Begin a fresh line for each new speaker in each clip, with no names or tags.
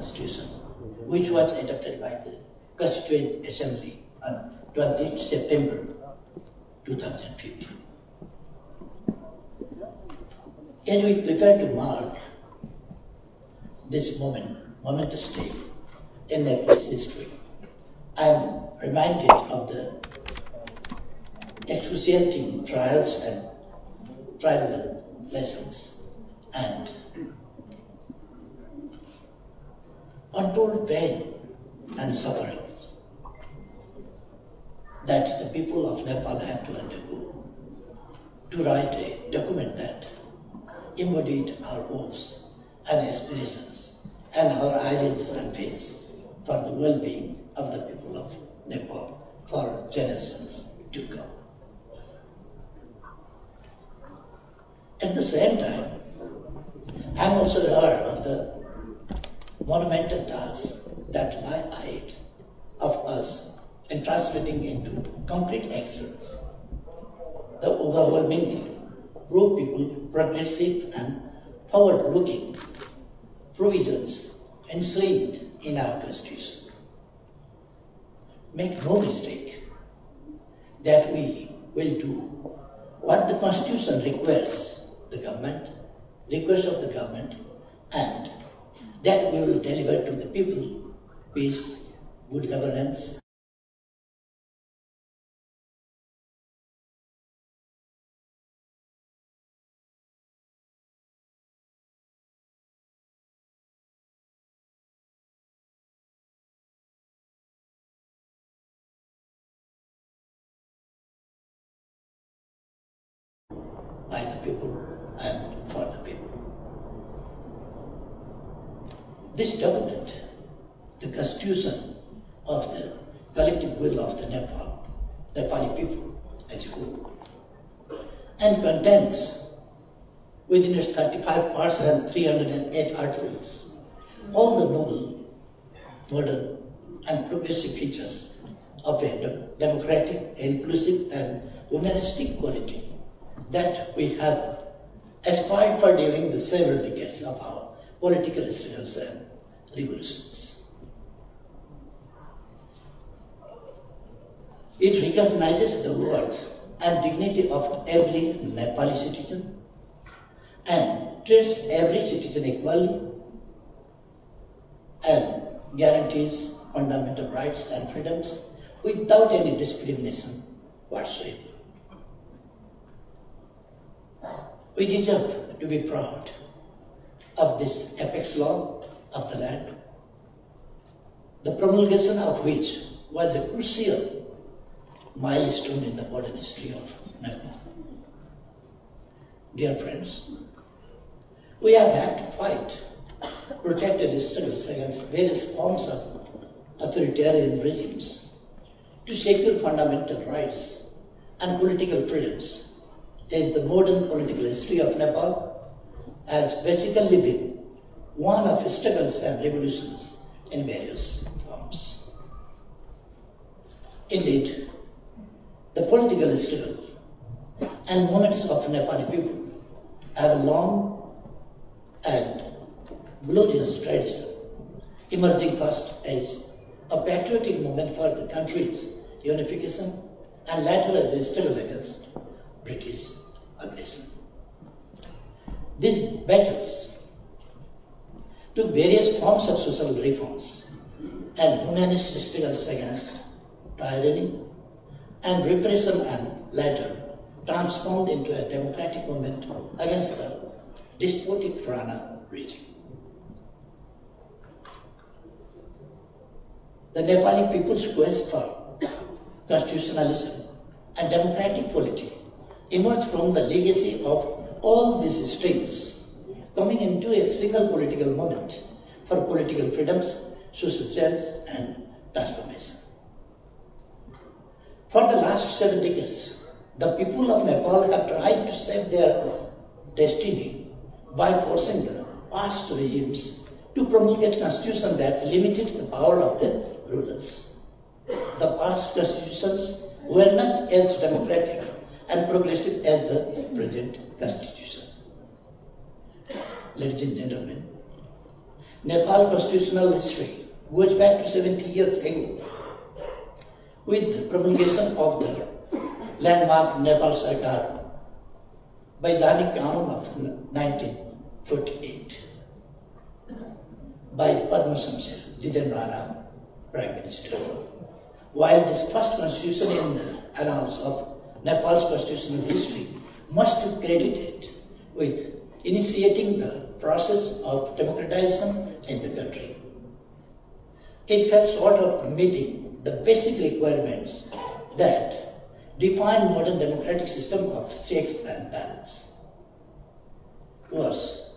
Constitution, which was adopted by the Constituent Assembly on 20 September 2015. As we prepare to mark this momentous day in Nepal's history, I am reminded of the excruciating trials and tribal lessons and untold pain and sufferings that the people of Nepal had to undergo to write a document that embodied our hopes and aspirations and our ideals and faiths for the well-being of the people of Nepal for generations to come. At the same time, I am also aware of the monumental tasks that lie ahead of us in translating into concrete actions the overwhelmingly pro-people, progressive and forward-looking provisions enshrined in our Constitution. Make no mistake that we will do what the Constitution requires of the government, and that we will deliver to the people peace, good governance, by the people and for the people. This document, the Constitution of the collective will of the Nepali people as a whole, and contains within its 35 parts and 308 articles all the noble, modern and progressive features of a democratic, inclusive and humanistic quality that we have aspired for during the several decades of our political struggles and revolutions. It recognizes the worth and dignity of every Nepali citizen and treats every citizen equally and guarantees fundamental rights and freedoms without any discrimination whatsoever. We deserve to be proud of this apex law of the land, the promulgation of which was a crucial milestone in the modern history of Nepal. Dear friends, we have had to fight protracted struggles against various forms of authoritarian regimes to secure fundamental rights and political freedoms, as the modern political history of Nepal has basically been one of struggles and revolutions in various forms. Indeed, the political struggle and movements of Nepali people have a long and glorious tradition, emerging first as a patriotic movement for the country's unification and later as a struggle against British aggression. These battles took various forms of social reforms and humanist struggles against tyranny and repression, and later transformed into a democratic movement against the despotic Rana regime. The Nepali people's quest for constitutionalism and democratic polity emerged from the legacy of all these streams, coming into a single political movement for political freedoms, social change and transformation. For the last 7 decades, the people of Nepal have tried to shape their destiny by forcing the past regimes to promulgate constitutions that limited the power of the rulers. The past constitutions were not as democratic and progressive as the present constitution. Ladies and gentlemen, Nepal constitutional history goes back to 70 years ago with the promulgation of the landmark Nepal Sarkar Vaidhanik Kanun of 1948 by Padma Shamsher Jitendra Prime Minister. While this first constitution in the annals of Nepal's constitutional history must be credited with initiating the process of democratization in the country, it fell short of meeting the basic requirements that define modern democratic system of checks and balance. Worse,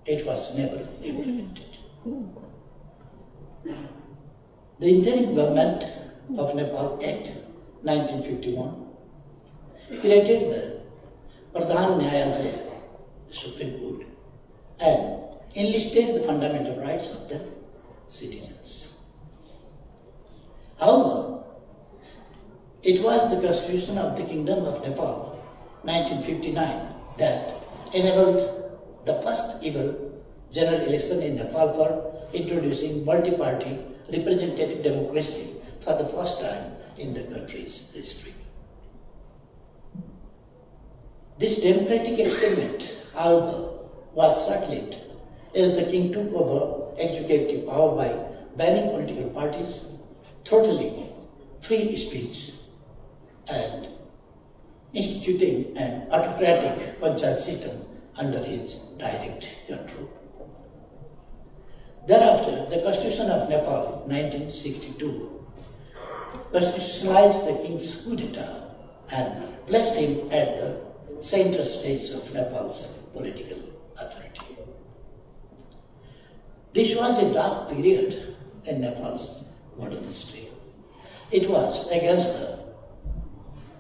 it was never implemented. The Interim Government of Nepal Act 1951 created the Pradhan Nyayalaya, the Supreme Court, and enlisted the fundamental rights of the citizens. However, it was the Constitution of the Kingdom of Nepal, 1959, that enabled the first ever general election in Nepal for introducing multi-party representative democracy for the first time in the country's history. This democratic experiment, however, was short-lived as the king took over executive power by banning political parties, throttling free speech, and instituting an autocratic panchayat system under his direct control. Thereafter, the Constitution of Nepal, 1962, constitutionalized the king's coup d'etat and placed him at the center stage of Nepal's political authority. This was a dark period in Nepal's modern history. It was against the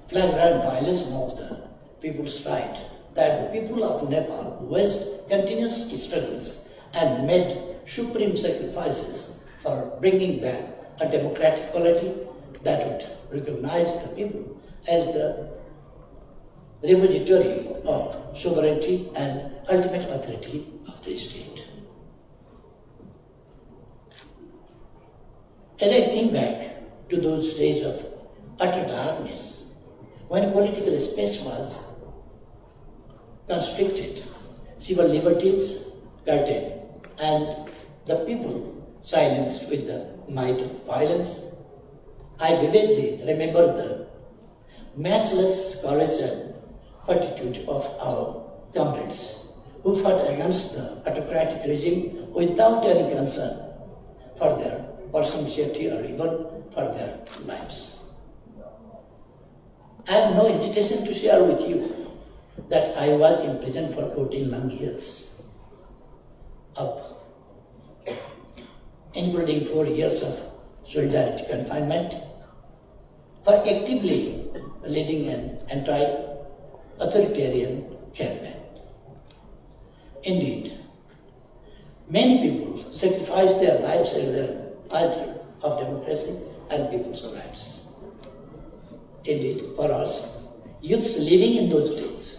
flagrant violation of the people's right that the people of Nepal waged continuous struggles and made supreme sacrifices for bringing back a democratic polity that would recognize the people as the repository of sovereignty and ultimate authority of the state. As I think back to those days of utter darkness, when political space was constricted, civil liberties curtailed, and the people silenced with the might of violence, I vividly remember the matchless courage and fortitude of our comrades who fought against the autocratic regime without any concern for their personal safety or even for their lives. I have no hesitation to share with you that I was in prison for 14 long years, including 4 years of solitary confinement, for actively leading an anti-authoritarian campaign. Indeed, many people sacrificed their lives as their altar of democracy and people's rights. Indeed, for us, youths living in those days,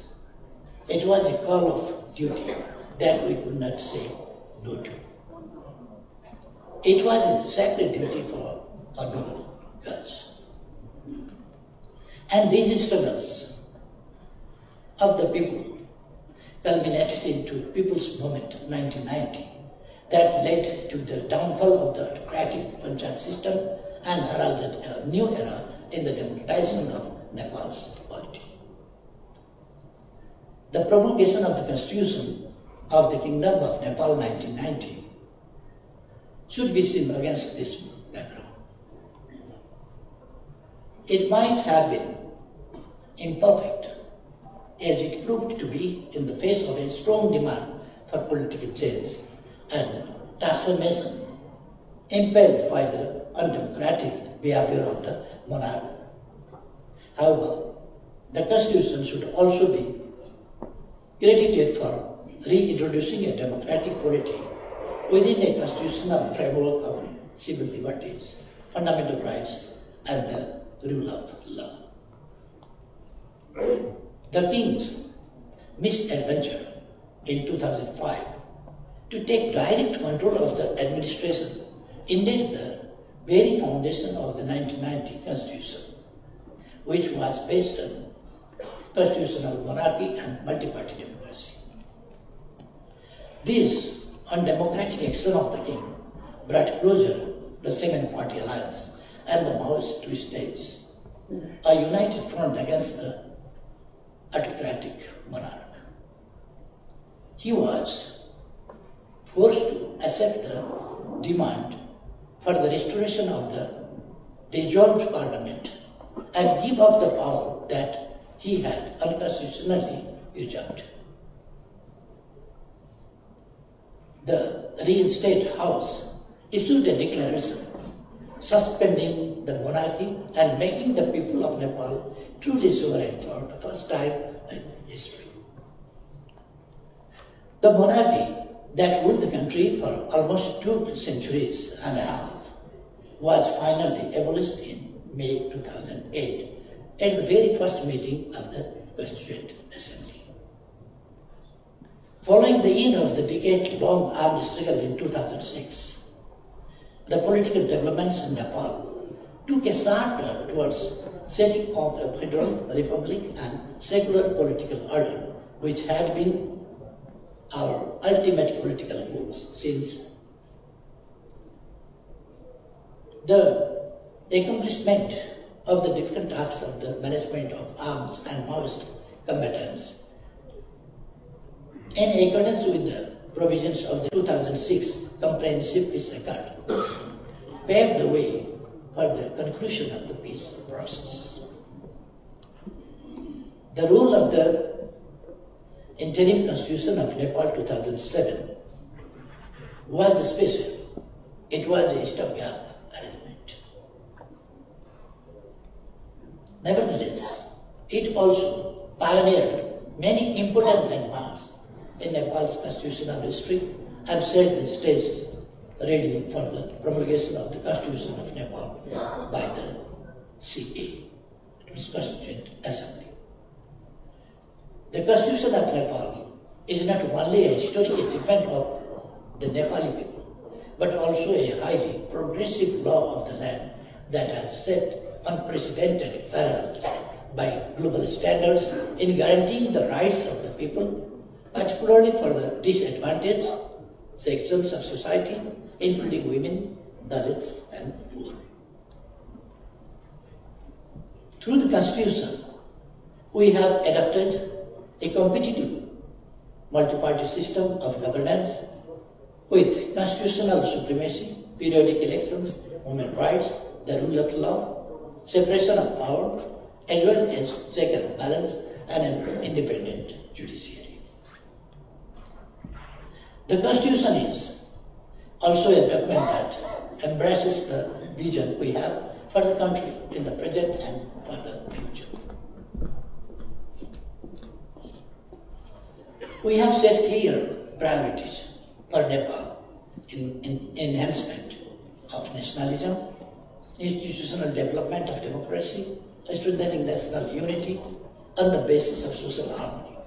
it was a call of duty that we could not say no to. It was a sacred duty for a noble cause. And these struggles of the people culminated into People's Movement 1990 that led to the downfall of the autocratic panchayat system and heralded a new era in the democratization of Nepal's polity. The promulgation of the Constitution of the Kingdom of Nepal 1990 should be seen against this background. It might have been imperfect, as it proved to be in the face of a strong demand for political change and transformation impelled by the undemocratic behavior of the monarch. However, the Constitution should also be credited for reintroducing a democratic polity within a constitutional framework of civil liberties, fundamental rights, and the rule of law. The King's misadventure in 2005 to take direct control of the administration, indeed the very foundation of the 1990 Constitution, which was based on constitutional monarchy and multi-party democracy. This undemocratic action of the king brought closer the second party alliance and the Maoist to stage a united front against the autocratic monarch. He was forced to accept the demand for the restoration of the dissolved parliament and give up the power that he had unconstitutionally usurped. The real state house issued a declaration suspending the monarchy and making the people of Nepal truly sovereign for the first time in history. The monarchy that ruled the country for almost 2 centuries and a half was finally abolished in May 2008 at the very first meeting of the Constituent Assembly. Following the end of the decade-long armed struggle in 2006, the political developments in Nepal took a sharp turn towards setting up a federal republic and secular political order, which had been our ultimate political goals since. The accomplishment of the different acts of the management of arms and Maoist combatants, in accordance with the provisions of the 2006 Comprehensive Peace Accord, paved the way for the conclusion of the peace process. The rule of the Interim Constitution of Nepal 2007 was special. It was a stopgap arrangement. Nevertheless, it also pioneered many important landmarks in Nepal's constitutional history and set the stage ready for the promulgation of the Constitution of Nepal by the CA, its Constituent Assembly. The Constitution of Nepal is not only a historic achievement of the Nepali people, but also a highly progressive law of the land that has set unprecedented parallels by global standards in guaranteeing the rights of the people, particularly for the disadvantaged sections of society, including women, Dalits, and poor. Through the Constitution, we have adopted a competitive multi-party system of governance with constitutional supremacy, periodic elections, human rights, the rule of law, separation of power, as well as check and balance and an independent judiciary. The Constitution is also a document that embraces the vision we have for the country in the present and for the future. We have set clear priorities for Nepal in enhancement of nationalism, institutional development of democracy, strengthening national unity on the basis of social harmony,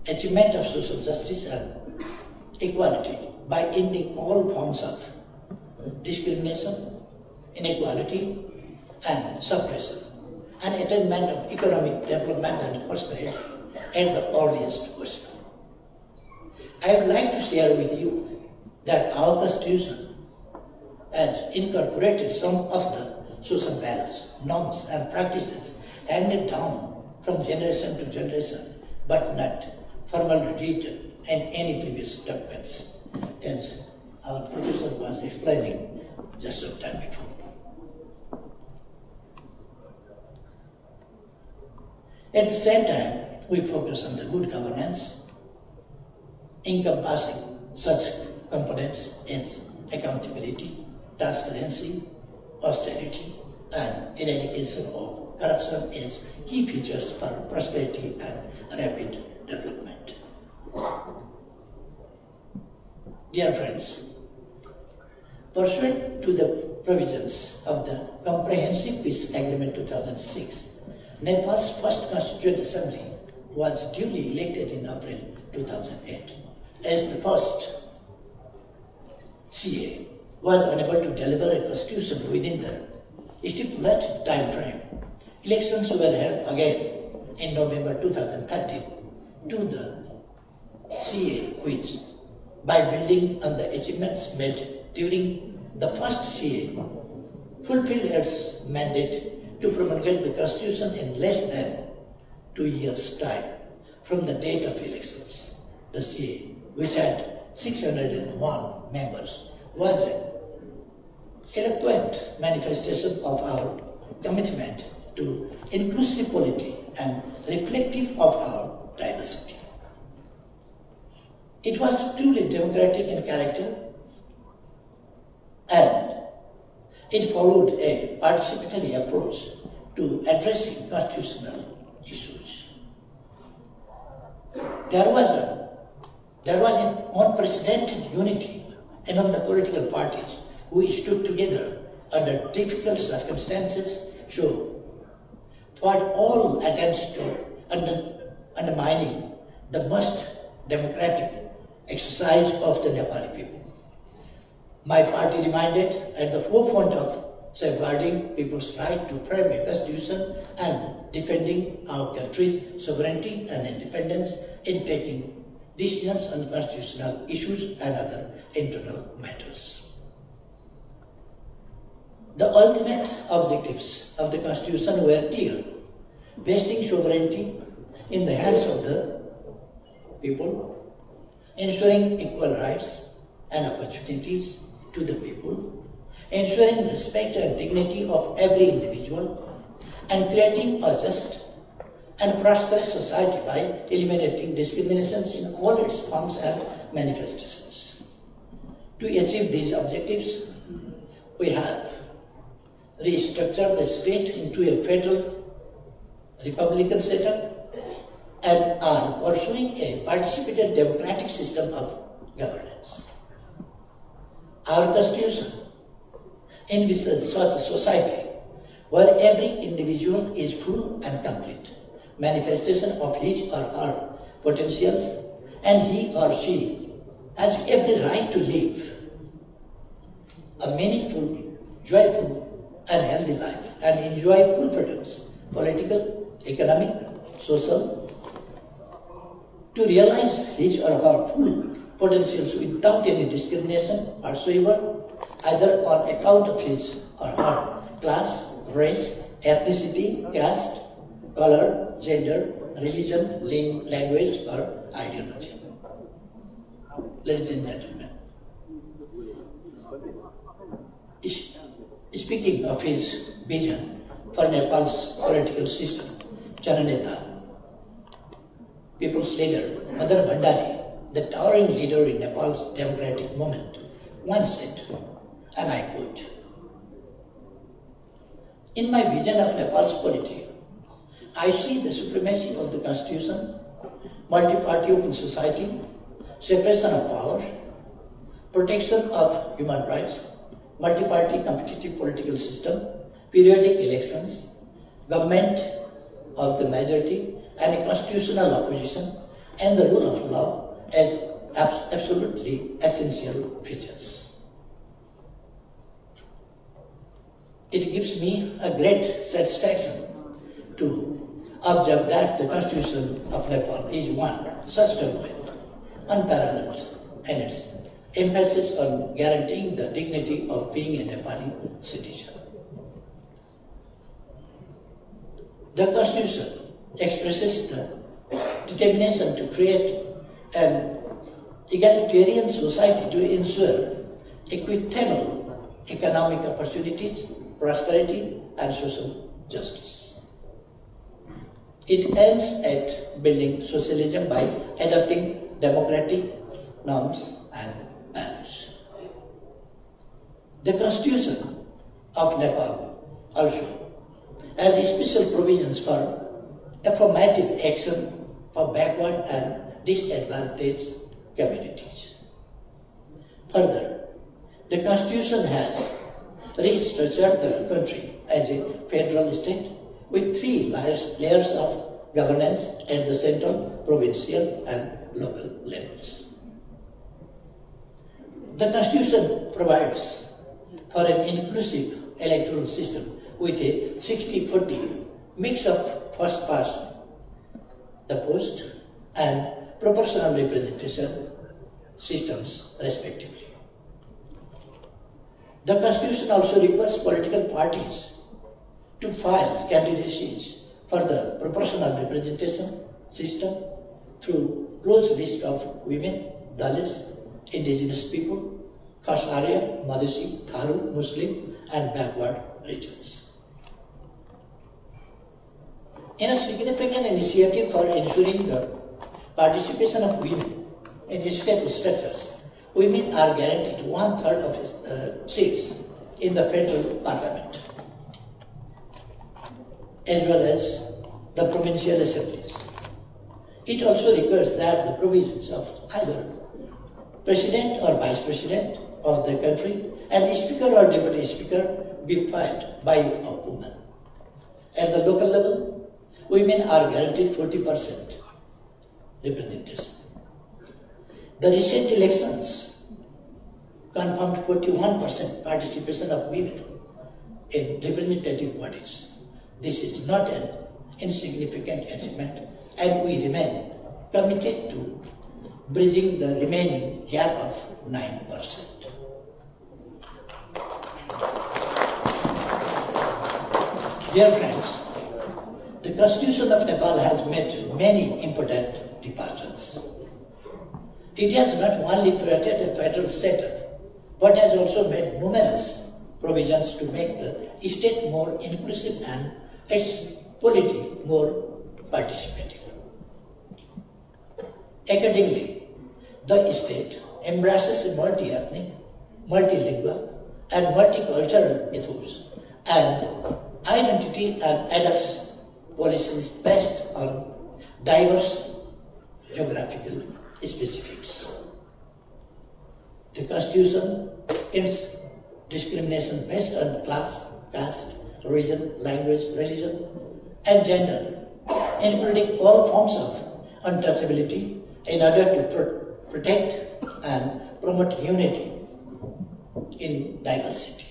achievement of social justice and equality by ending all forms of discrimination, inequality, and suppression, and attainment of economic development and prosperity at the earliest possible. I would like to share with you that our Constitution has incorporated some of the social values, norms, and practices handed down from generation to generation, but not formally written in any previous documents, as our professor was explaining just some time before. At the same time, we focus on the good governance, encompassing such components as accountability, transparency, austerity, and eradication of corruption as key features for prosperity and rapid development. Dear friends, pursuant to the provisions of the Comprehensive Peace Agreement 2006, Nepal's first Constituent Assembly was duly elected in April 2008. as the first CA, was unable to deliver a constitution within the stipulated time frame. Elections were held again in November 2013 to the CA, which, by building on the achievements made during the first CA, fulfilled its mandate to promulgate the constitution in less than 2 years' time from the date of elections. The CA, which had 601 members, was an eloquent manifestation of our commitment to inclusive polity and reflective of our diversity. It was truly democratic in character, and it followed a participatory approach to addressing constitutional issues. There was an unprecedented unity among the political parties who stood together under difficult circumstances, so thwart all attempts to undermining the most democratic exercise of the Nepali people. My party remained at the forefront of safeguarding people's right to frame a constitution and defending our country's sovereignty and independence in taking decisions on constitutional issues and other internal matters. The ultimate objectives of the constitution were clear: vesting sovereignty in the hands of the people, ensuring equal rights and opportunities to the people, ensuring respect and dignity of every individual, and creating a just and prosperous society by eliminating discriminations in all its forms and manifestations. To achieve these objectives, we have restructured the state into a federal republican setup and are pursuing a participatory democratic system of governance. Our constitution envisages such a society where every individual is full and complete manifestation of his or her potentials, and he or she has every right to live a meaningful, joyful, and healthy life and enjoy full freedoms, political, economic, social, to realize his or her full potentials without any discrimination whatsoever, either on account of his or her class, race, ethnicity, caste, color, gender, religion, language, or ideology. Ladies and gentlemen, speaking of his vision for Nepal's political system, Jananeta, people's leader, Madar Bhandari, the towering leader in Nepal's democratic movement, once said, and I quote, "In my vision of Nepal's polity, I see the supremacy of the constitution, multi-party open society, separation of powers, protection of human rights, multi-party competitive political system, periodic elections, government of the majority, and a constitutional opposition, and the rule of law as absolutely essential features. It gives me a great satisfaction to observe that the Constitution of Nepal is one such document, unparalleled in its emphasis on guaranteeing the dignity of being a Nepali citizen. The Constitution expresses the determination to create an egalitarian society to ensure equitable economic opportunities, prosperity, and social justice. It aims at building socialism by adopting democratic norms and values. The Constitution of Nepal also has special provisions for affirmative action for backward and disadvantaged communities. Further, the Constitution has restructured the country as a federal state with 3 layers of governance at the central, provincial, and local levels. The Constitution provides for an inclusive electoral system with a 60-40 mix of first past the post and proportional representation systems respectively. The Constitution also requires political parties to file candidacies for the proportional representation system through close list of women, Dalits, indigenous people, Khas Arya, Madhesi, Tharu, Muslim and backward regions. In a significant initiative for ensuring the participation of women in state structures, women are guaranteed 1/3 of seats in the federal parliament, as well as the provincial assemblies. It also requires that the provisions of either president or vice president of the country and speaker or deputy speaker be filed by a woman. At the local level, women are guaranteed 40% representation. The recent elections confirmed 41% participation of women in representative bodies. This is not an insignificant achievement, and we remain committed to bridging the remaining gap of 9%. Dear friends, the Constitution of Nepal has made many important departures. It has not only created a federal setup, but has also made numerous provisions to make the state more inclusive and its polity more participative. Accordingly, the state embraces a multi-ethnic, multilingual, and multicultural ethos and identity and adopts policies based on diverse geographical specifics. The Constitution ends discrimination based on class, caste, region, language, religion, and gender, including all forms of untouchability in order to protect and promote unity in diversity,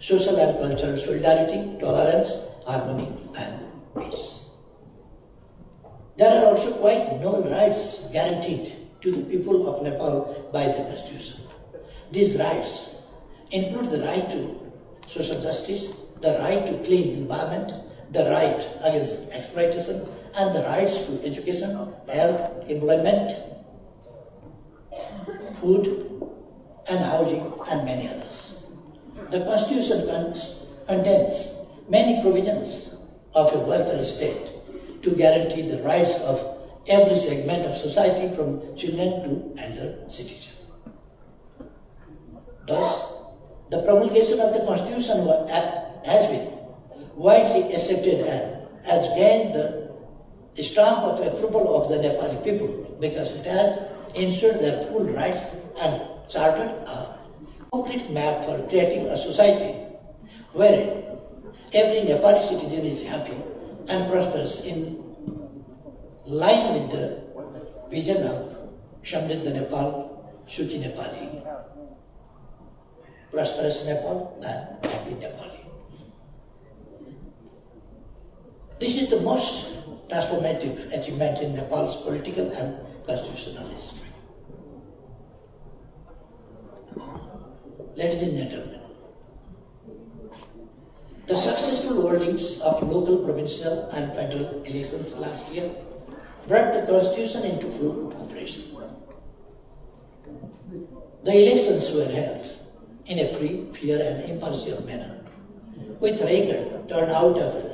social and cultural solidarity, tolerance, harmony, and peace. There are also quite no rights guaranteed to the people of Nepal by the Constitution. These rights include the right to social justice, the right to clean environment, the right against exploitation, and the rights to education, health, employment, food, and housing, and many others. The Constitution contains many provisions of a welfare state to guarantee the rights of every segment of society from children to elder citizens. Thus, the promulgation of the Constitution has been widely accepted and has gained the stamp of approval of the Nepali people because it has ensured their full rights and chartered a complete map for creating a society wherein every Nepali citizen is happy and prosperous in line with the vision of Samriddha Nepal, Sukhi Nepali, prosperous Nepal and happy Nepali. This is the most transformative achievement in Nepal's political and constitutional history. Ladies and gentlemen, the successful holdings of local, provincial and federal elections last year brought the Constitution into full operation. The elections were held in a free, fair and impartial manner, with record turnout of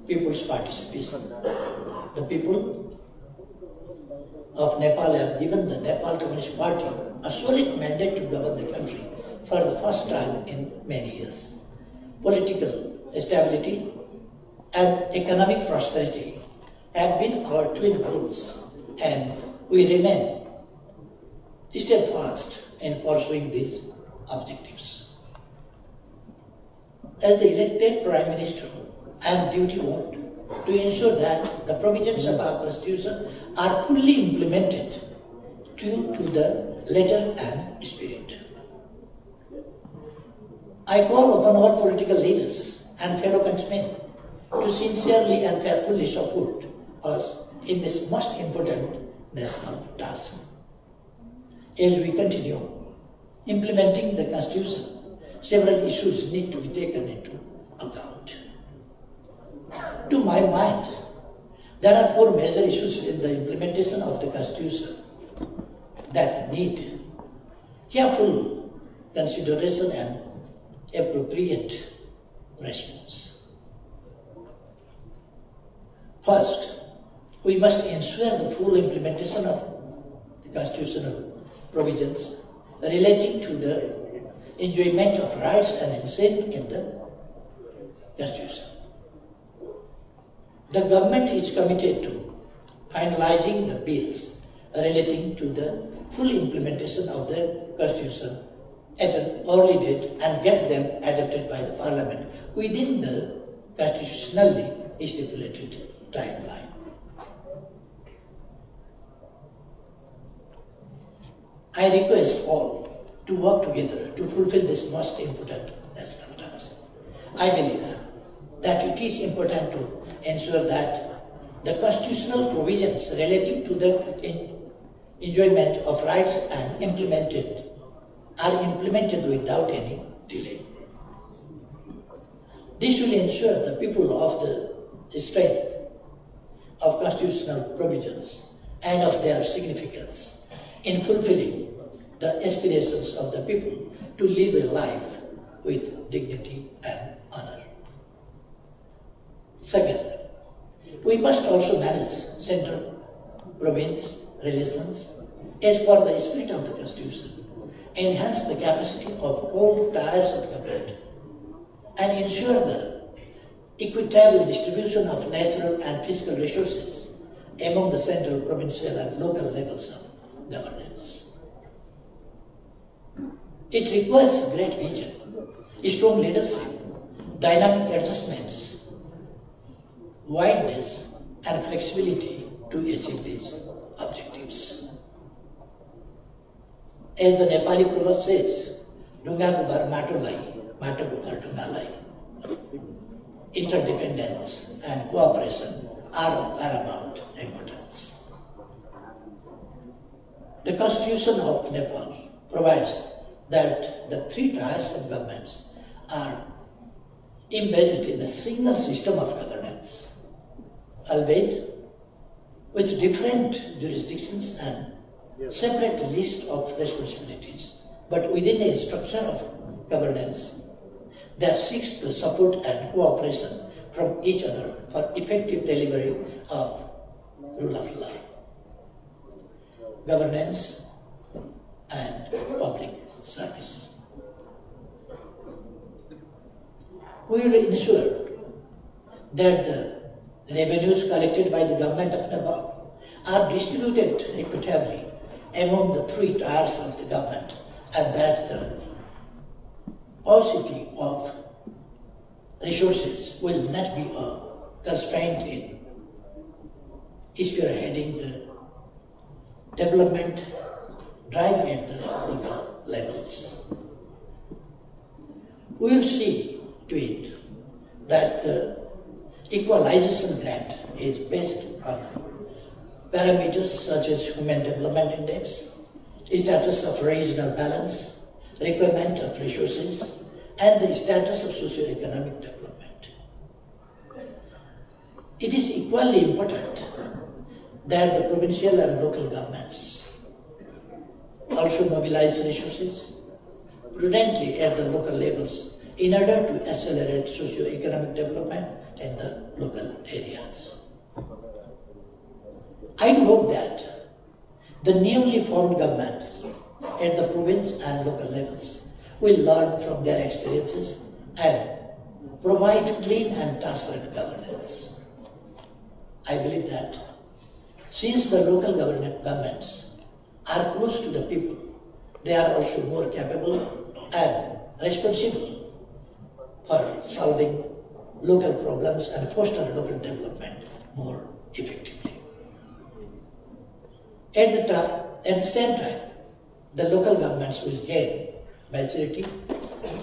people's participation. The people of Nepal have given the Nepal Communist Party a solid mandate to govern the country for the first time in many years. Political stability and economic prosperity have been our twin goals, and we remain steadfast in pursuing these objectives. As the elected Prime Minister, I am duty-bound to ensure that the provisions of our Constitution are fully implemented to the letter and spirit. I call upon all political leaders and fellow countrymen to sincerely and faithfully support us in this most important national task. As we continue implementing the Constitution, several issues need to be taken into account. To my mind, there are four major issues in the implementation of the Constitution that need careful consideration and appropriate response. First, we must ensure the full implementation of the constitutional provisions relating to the enjoyment of rights and consent in the Constitution. The government is committed to finalizing the bills relating to the full implementation of the Constitution at an early date and get them adopted by the Parliament within the constitutionally stipulated timeline. I request all to work together to fulfill this most important national task. I believe that it is important to ensure that the constitutional provisions relating to the enjoyment of rights are implemented without any delay. This will ensure the people of the strength of constitutional provisions and of their significance in fulfilling the aspirations of the people to live a life with dignity and honor. Second, we must also manage central-province relations as per the spirit of the Constitution, enhance the capacity of all tiers of government, and ensure the equitable distribution of natural and physical resources among the central, provincial, and local levels of governance. It requires great vision, strong leadership, dynamic adjustments, wideness, and flexibility to achieve these objectives. As the Nepali proverb says, "Dungaku bar mato lai, mato bar dunga lai." Interdependence and cooperation are of paramount importance. The Constitution of Nepal provides that the three tiers of governments are embedded in a single system of governance, albeit with different jurisdictions and separate list of responsibilities, but within a structure of governance that seeks the support and cooperation from each other for effective delivery of rule of law, governance, and public service. We will ensure that the revenues collected by the government of Nepal are distributed equitably among the three tiers of the government, and that the paucity of resources will not be a constraint in spearheading the development drive at the local levels. We will see to it that the equalization grant is based on parameters such as Human Development Index, status of regional balance, requirement of resources, and the status of socio-economic development. It is equally important that the provincial and local governments also mobilize resources prudently at the local levels in order to accelerate socio-economic development in the local areas. I hope that the newly formed governments at the province and local levels will learn from their experiences and provide clean and transparent governance. I believe that since the local governments are close to the people, they are also more capable and responsible for solving local problems and foster local development more effectively. At the same time, the local governments will gain maturity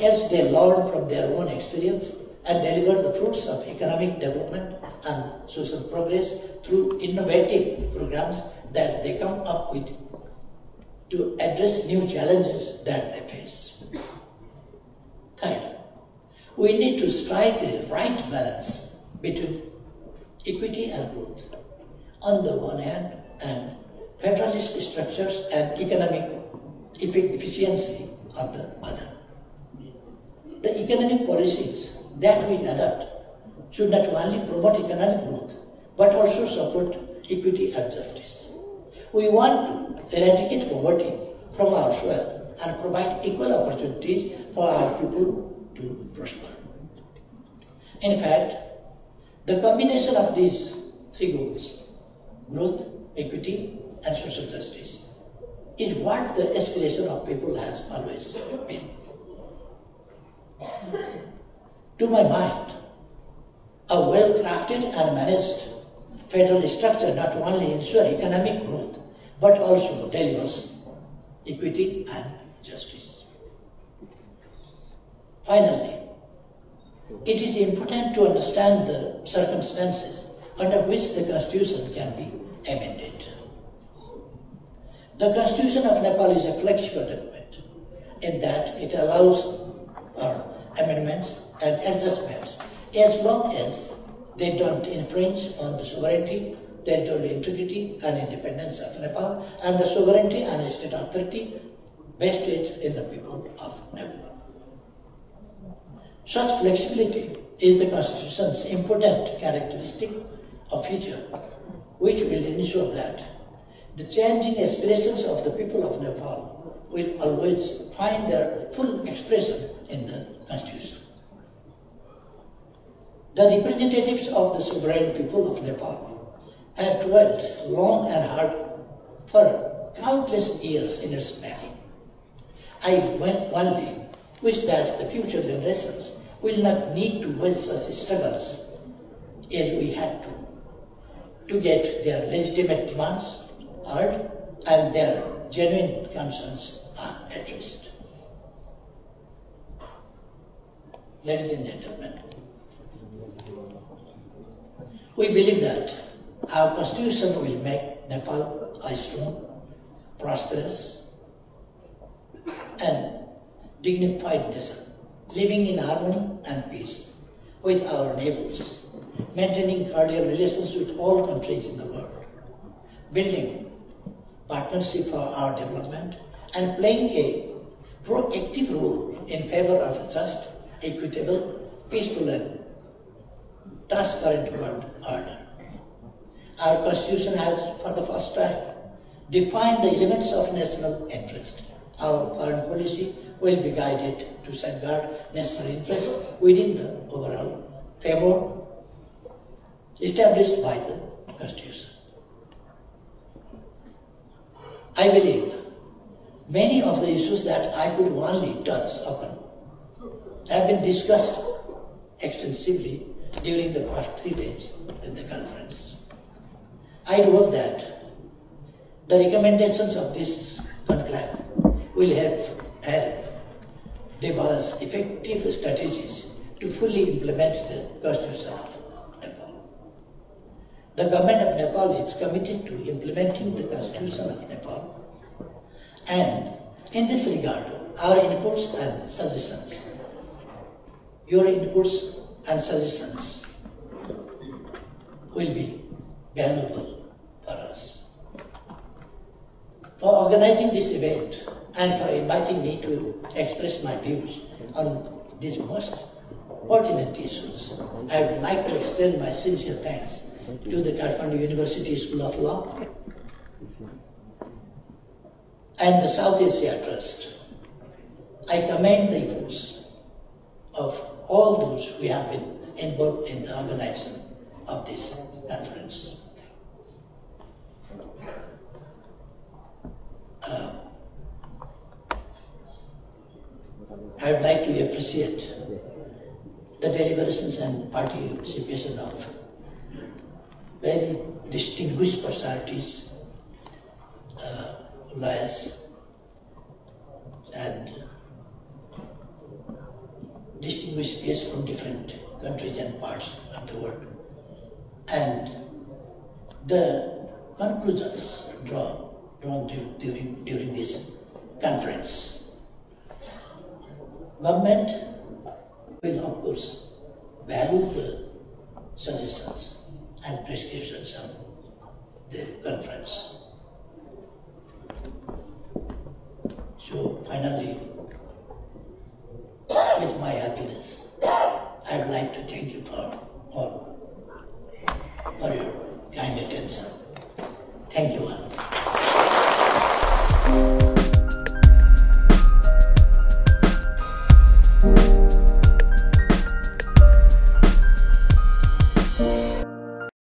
as they learn from their own experience and deliver the fruits of economic development and social progress through innovative programs that they come up with to address new challenges that they face. Third, we need to strike the right balance between equity and growth on the one hand and federalist structures and economic efficiency on the other. The economic policies that we adopt should not only promote economic growth but also support equity and justice. We want to eradicate poverty from our soil and provide equal opportunities for our people to prosper. In fact, the combination of these three goals, growth, equity, and social justice, is what the aspiration of people has always been. To my mind, a well-crafted and managed federal structure not only ensures economic growth, but also delivers equity and justice. Finally, it is important to understand the circumstances under which the Constitution can be amended. The Constitution of Nepal is a flexible document in that it allows for amendments and adjustments as long as they don't infringe on the sovereignty, territorial integrity and independence of Nepal and the sovereignty and state authority vested in the people of Nepal. Such flexibility is the Constitution's important characteristic or feature which will ensure that the changing aspirations of the people of Nepal will always find their full expression in the Constitution. The representatives of the sovereign people of Nepal have toiled long and hard for countless years in its making. I only wish that the future generations will not need to wage such struggles as we had to get their legitimate demands heard and their genuine concerns are addressed. Ladies and gentlemen, we believe that our Constitution will make Nepal a strong, prosperous, and dignified nation, living in harmony and peace with our neighbors, maintaining cordial relations with all countries in the world, building partnership for our development, and playing a proactive role in favor of a just, equitable, peaceful, and transparent world order. Our Constitution has, for the first time, defined the elements of national interest. Our foreign policy will be guided to safeguard national interest within the overall framework established by the Constitution. I believe many of the issues that I could only touch upon have been discussed extensively during the past 3 days in the conference. I hope that the recommendations of this conclave will help devise effective strategies to fully implement the Constitution of Nepal. The government of Nepal is committed to implementing the Constitution of Nepal, and in this regard, our inputs and suggestions, your inputs and suggestions will be valuable for us. For organizing this event and for inviting me to express my views on these most pertinent issues, I would like to extend my sincere thanks to the Kathmandu University School of Law and the South Asia Trust. I commend the efforts of all those who have been involved in the organization of this conference. I would like to appreciate the deliberations and participation of very distinguished personalities, lawyers, and distinguished guests from different countries and parts of the world. And the conclusions drawn during this conference. Government will of course value the suggestions and prescriptions of the conference. So finally, with my happiness, I would like to thank you for your kind attention. Thank you all.